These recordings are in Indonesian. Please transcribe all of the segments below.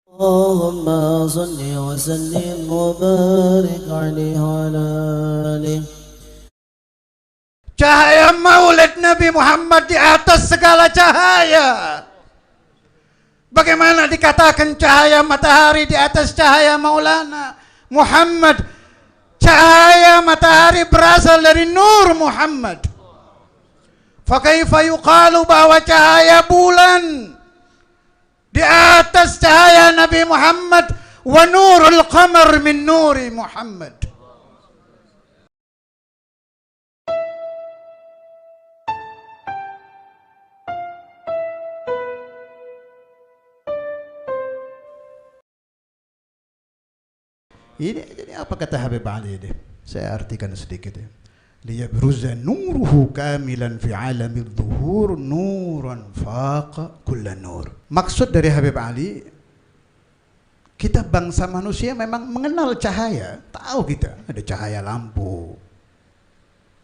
اللهم صل وسلم وبارك عليه وعلى آله. Cahaya maulid Nabi Muhammad di atas segala cahaya. Bagaimana dikatakan cahaya matahari di atas cahaya Maulana Muhammad? Cahaya matahari berasal dari nur Muhammad. Fakaifa yuqalu bahwa cahaya bulan di atas cahaya Nabi Muhammad, wa nurul qamar min nuri Muhammad. Ini apa kata Habib Ali ini? Saya artikan sedikit ya. Liyabruza nuruhu kamilan fi alamil zuhur nuran faqa kulla nur. Maksud dari Habib Ali, kita bangsa manusia memang mengenal cahaya. Tahu kita ada cahaya lampu.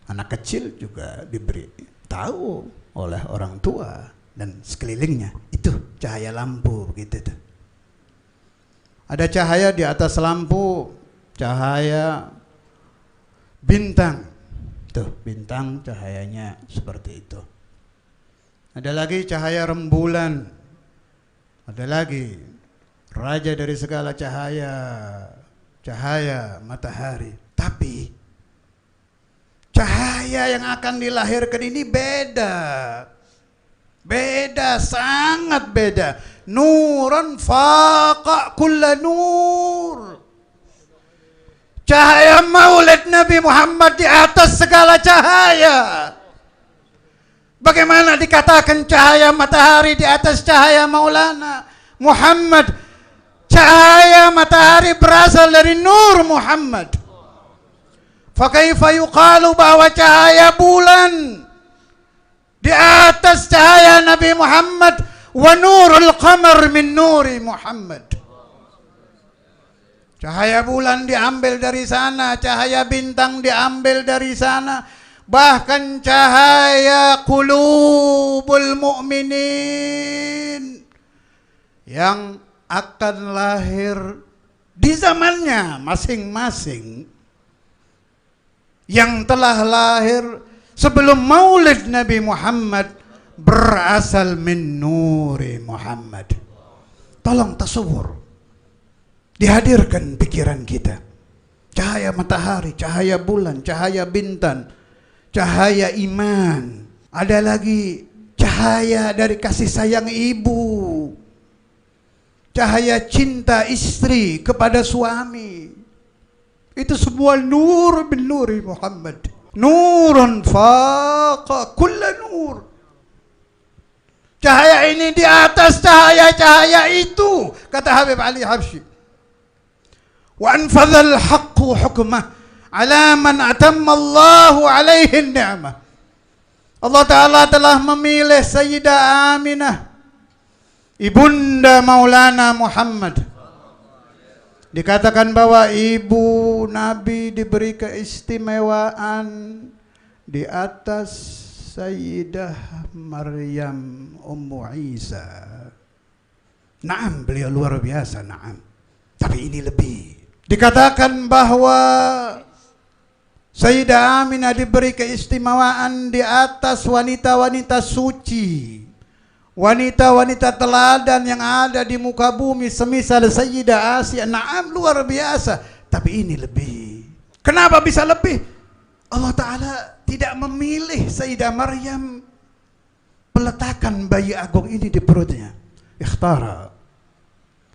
Anak kecil juga diberi tahu oleh orang tua dan sekelilingnya. Itu cahaya lampu begitu tuh. Ada cahaya di atas lampu, cahaya bintang. Tuh, bintang cahayanya seperti itu. Ada lagi cahaya rembulan. Ada lagi raja dari segala cahaya, cahaya matahari. Tapi cahaya yang akan dilahirkan ini beda. Beda, sangat beda. Nuran faqa kulla nur. Cahaya maulid Nabi Muhammad di atas segala cahaya. Bagaimana dikatakan cahaya matahari di atas cahaya Maulana Muhammad? Cahaya matahari berasal dari nur Muhammad. Fakaifa yuqalu bahwa cahaya bulan di atas cahaya Nabi Muhammad, wa nurul qamar min nuri Muhammad. Cahaya bulan diambil dari sana, cahaya bintang diambil dari sana, bahkan cahaya qulubul mu'minin yang akan lahir di zamannya masing-masing, yang telah lahir sebelum maulid Nabi Muhammad, berasal min nuri Muhammad. Tolong tasawur, dihadirkan pikiran kita. Cahaya matahari, cahaya bulan, cahaya bintang, cahaya iman. Ada lagi cahaya dari kasih sayang ibu, cahaya cinta istri kepada suami. Itu semua nur bin nuri Muhammad. Nurun faqa kulla nur. Cahaya ini di atas cahaya-cahaya itu, kata Habib Ali Habsyi. Wa anfadhal haqqu hukmah ala man atamma Allahu alaihi ni'mah. Allah Ta'ala telah memilih Sayyidah Aminah, ibunda Maulana Muhammad. Dikatakan bahwa ibu Nabi diberi keistimewaan di atas Sayyidah Maryam Ummu Isa. Naam, beliau luar biasa, naam. Tapi ini lebih. Dikatakan bahwa Sayyidah Aminah diberi keistimewaan di atas wanita-wanita suci, wanita-wanita teladan yang ada di muka bumi, semisal Sayyidah Asia. Naam, luar biasa. Tapi ini lebih. Kenapa bisa lebih? Allah Ta'ala tidak memilih Sayyidah Maryam peletakan bayi agung ini di perutnya. Ikhtara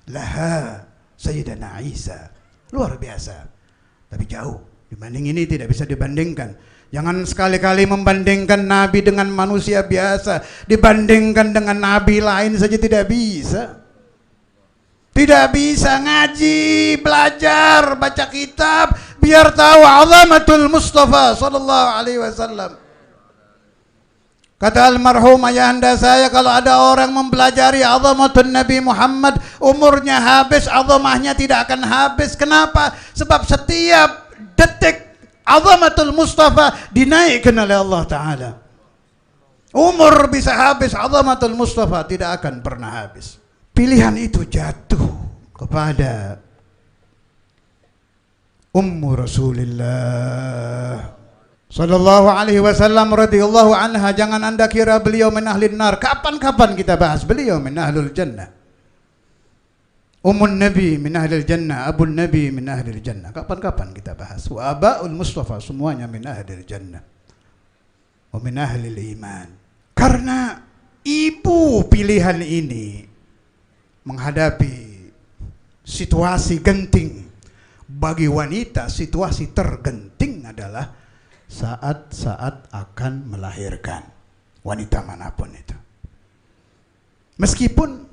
laha Sayyidina Isa. Luar biasa. Tapi jauh. Dibanding ini tidak bisa dibandingkan. Jangan sekali-kali membandingkan Nabi dengan manusia biasa. Dibandingkan dengan Nabi lain saja tidak bisa. Tidak bisa ngaji, belajar, baca kitab, biar tahu azamatul Mustafa sallallahu alaihi wasallam. Kata almarhum ayahanda saya, kalau ada orang mempelajari azamatul Nabi Muhammad, umurnya habis, azamahnya tidak akan habis. Kenapa? Sebab setiap detik azamatul Mustafa dinaikkan oleh Allah Ta'ala. Umur bisa habis, azamatul Mustafa tidak akan pernah habis. Pilihan itu jatuh kepada Ummu Rasulillah sallallahu alaihi wasallam radhiyallahu anha. Jangan Anda kira beliau min ahlin nar. Kapan-kapan kita bahas beliau min ahlul jannah. Ummun Nabi min ahlil jannah, Abun Nabi min ahlil jannah. Kapan-kapan kita bahas. Wa abaul Mustafa semuanya min ahlil jannah. Wa min ahlil iman. Karena ibu pilihan ini menghadapi situasi genting. Bagi wanita situasi tergenting adalah saat-saat akan melahirkan, wanita manapun itu. Meskipun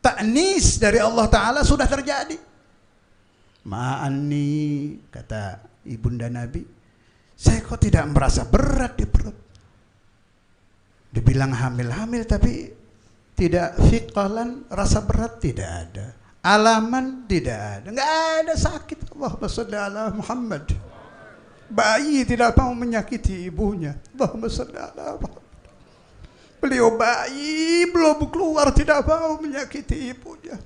ta'nis dari Allah Ta'ala sudah terjadi. Ma'anni, kata ibunda Nabi, saya kok tidak merasa berat di perut. Dibilang hamil-hamil tapi tidak fiqalan, rasa berat tidak ada. Alaman tidak ada, nggak ada sakit. Allahumma sholli ala Muhammad. Bayi tidak mau menyakiti ibunya. Allahumma sholli ala Muhammad. Beliau bayi belum keluar tidak mau menyakiti ibunya.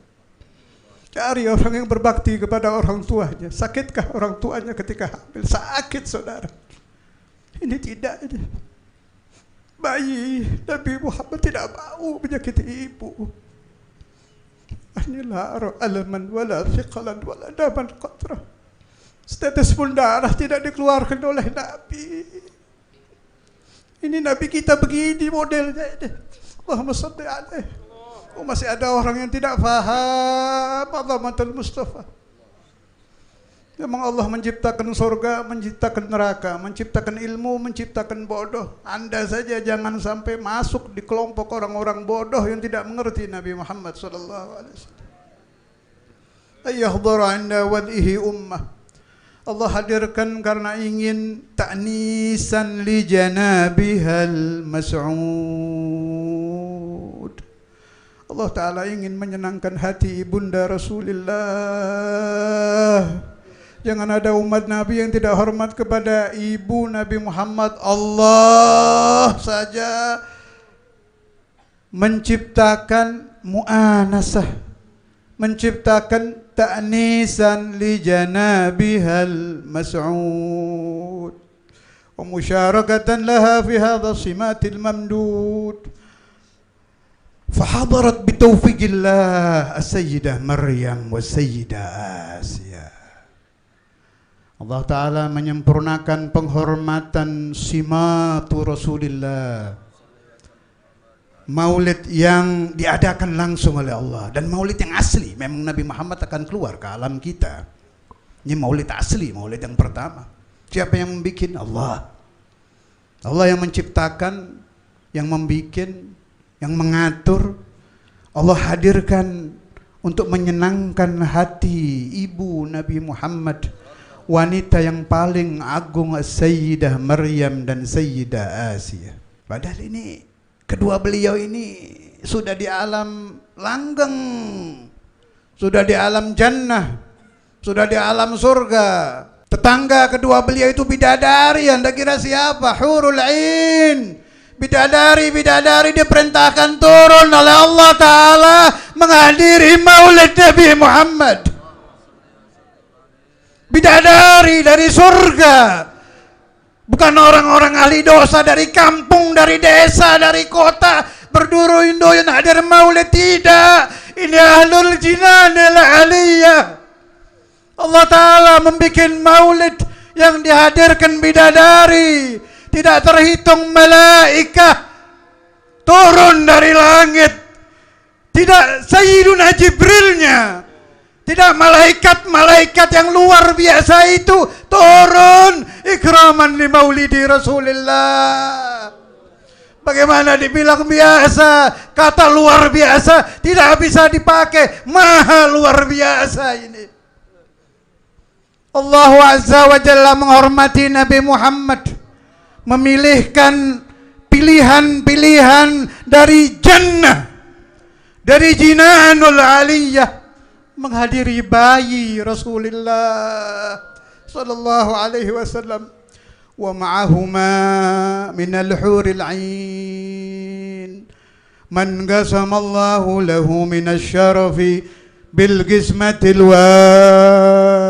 Cari orang yang berbakti kepada orang tuanya. Sakitkah orang tuanya ketika hamil? Sakit, saudara. Ini tidak. Bayi Nabi Muhammad tidak mau menyakiti ibu. Anilah alaman wala fiqalan wala daman qatrah. Setetes pun darah tidak dikeluarkan oleh Nabi. Ini Nabi kita begini modelnya ini. Allahumma sholli alaihi. Oh, masih ada orang yang tidak faham azamatul Mustafa. Memang Allah menciptakan surga, menciptakan neraka, menciptakan ilmu, menciptakan bodoh. Anda saja jangan sampai masuk di kelompok orang-orang bodoh yang tidak mengerti Nabi Muhammad sallallahu alaihi wasallam. Ayyahdhara 'inda wad'ihi ummah. Allah hadirkan karena ingin ta'nisan li janabihal mas'ud. Allah Ta'ala ingin menyenangkan hati ibunda Rasulullah. Jangan ada umat Nabi yang tidak hormat kepada ibu Nabi Muhammad. Allah saja menciptakan mu'anasah, menciptakan ta'nisan li janabihal mas'ud wa musyarakatan laha fi hadha simatil mamdud. Fahadarat bitaufiqillah as-sayyidah Maryam wa sayyidah Asiyah. Allah Ta'ala menyempurnakan penghormatan simatu Rasulillah, maulid yang diadakan langsung oleh Allah dan maulid yang asli. Memang Nabi Muhammad akan keluar ke alam kita. Ini maulid asli, maulid yang pertama. Siapa yang membuat? Allah. Allah yang menciptakan, yang membuat, yang mengatur. Allah hadirkan untuk menyenangkan hati ibu Nabi Muhammad, wanita yang paling agung, Sayyidah Maryam dan Sayyidah Asiyah. Padahal ini kedua beliau ini sudah di alam langgeng, sudah di alam jannah, sudah di alam surga. Tetangga kedua beliau itu bidadari. Anda kira siapa? Hurul Ain. Bidadari diperintahkan turun oleh Allah Ta'ala menghadiri maulid Nabi Muhammad. Bidadari dari surga, bukan orang-orang ahli dosa dari kampung, dari desa, dari kota berduyun-duyun hadir maulid. Tidak, ini ahlul jinanil aliyah. Allah Ta'ala membuat maulid yang dihadirkan bidadari. Tidak terhitung malaikat turun dari langit, tidak Sayyiduna Jibrilnya, tidak malaikat-malaikat yang luar biasa itu turun ikraman li maulidi Rasulillah. Bagaimana dibilang biasa? Kata luar biasa tidak bisa dipakai. Maha luar biasa ini. Allah Azza wa Jalla menghormati Nabi Muhammad, memilihkan pilihan-pilihan dari jannah, dari jinanul aliyah, menghadiri bayi Rasulullah sallallahu alaihi wasallam. Wa ma'ahuma minal huril ain man qasama Allahu lahu minasy syarafi bil qismatil wafiyah.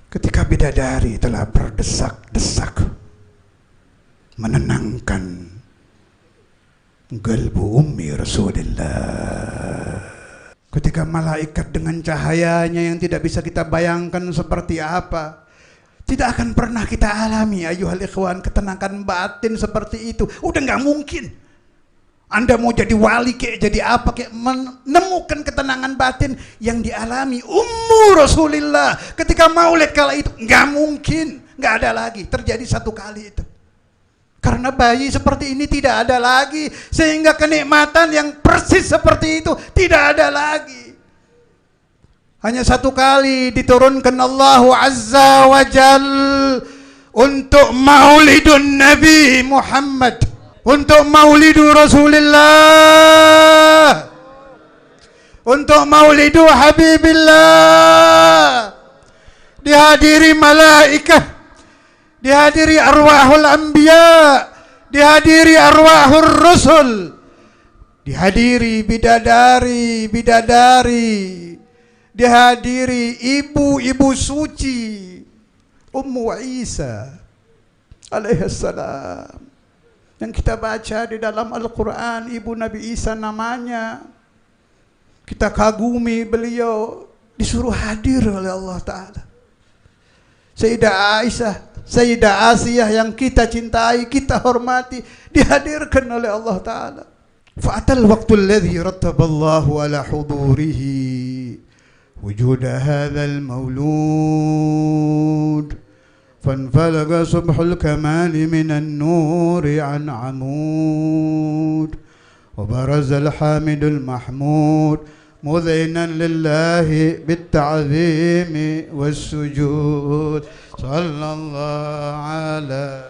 Ketika bidadari telah berdesak-desak menenangkan qalbu ummi Rasulullah. Ketika malaikat dengan cahayanya yang tidak bisa kita bayangkan seperti apa, tidak akan pernah kita alami ayuhal ikhwan ketenangan batin seperti itu. Udah nggak mungkin. Anda mau jadi wali kayak jadi apa kayak menemukan ketenangan batin yang dialami Ummu Rasulillah ketika maulid kala itu, nggak mungkin, nggak ada lagi terjadi satu kali itu. Karena bayi seperti ini tidak ada lagi, sehingga kenikmatan yang persis seperti itu tidak ada lagi. Hanya satu kali diturunkan Allah Azza wa Jal untuk maulidun Nabi Muhammad, untuk maulidu Rasulullah, untuk maulidu Habibillah. Dihadiri malaikat, dihadiri arwahul anbiya, dihadiri arwahul rusul, dihadiri bidadari, dihadiri ibu-ibu suci Ummu Isa alaihissalam yang kita baca di dalam Al-Quran. Ibu Nabi Isa namanya, kita kagumi beliau, disuruh hadir oleh Allah Ta'ala. Sayyidah Aisyah, Sayyidah Asiyah yang kita cintai, kita hormati, dihadirkan oleh Allah Ta'ala. Fa'atal waqtul ladhi rattaballahu ala hudurihi wujud hadzal maulud فانفلق صبح الكمال من النور عن عمود وبرز الحامد المحمود مذعنا لله بالتعظيم والسجود صلى الله على